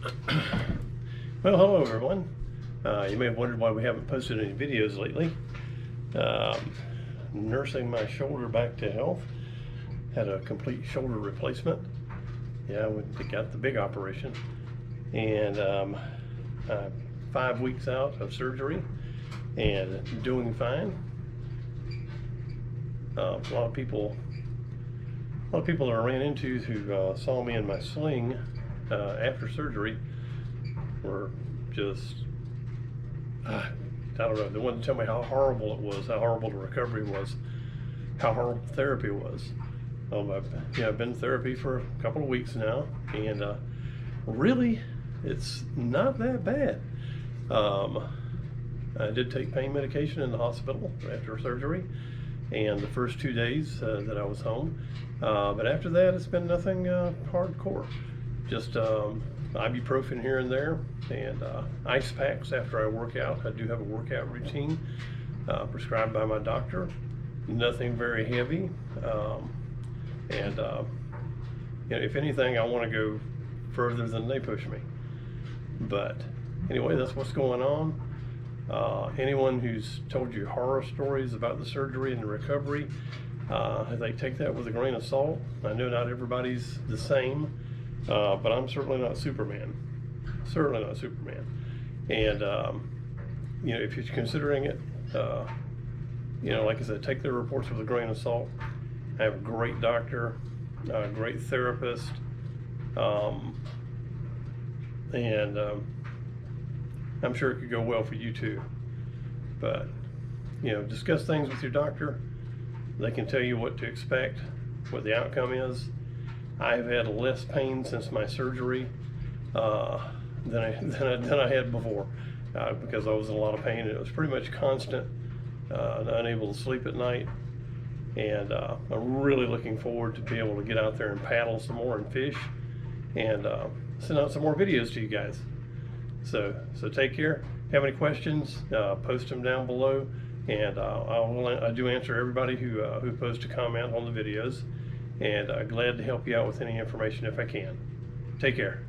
Well, hello everyone. You may have wondered why we haven't posted any videos lately. Nursing my shoulder back to health. Had a complete shoulder replacement. Yeah, we got the big operation. And 5 weeks out of surgery and doing fine. A lot of people that I ran into who saw me in my sling after surgery were just, I don't know, they wanted to tell me how horrible it was, how horrible the recovery was, how horrible therapy was. I've been in therapy for a couple of weeks now, and really, it's not that bad. I did take pain medication in the hospital after surgery, and the first 2 days that I was home. But after that, it's been nothing hardcore. Just ibuprofen here and there, and ice packs after I work out. I do have a workout routine prescribed by my doctor. Nothing very heavy. If anything, I want to go further than they push me. But anyway, that's what's going on. Anyone who's told you horror stories about the surgery and the recovery, they take that with a grain of salt. I know not everybody's the same, but I'm certainly not Superman. Certainly not Superman. And if you're considering it, like I said, take their reports with a grain of salt. I have a great doctor, a great therapist, and I'm sure it could go well for you too. But discuss things with your doctor. They can tell you what to expect, what the outcome is. I've had less pain since my surgery than I had before, because I was in a lot of pain, and it was pretty much constant, unable to sleep at night. And I'm really looking forward to be able to get out there and paddle some more and fish, and send out some more videos to you guys. So take care. Have any questions, post them down below, and I do answer everybody who posts a comment on the videos, and glad to help you out with any information if I can. Take care.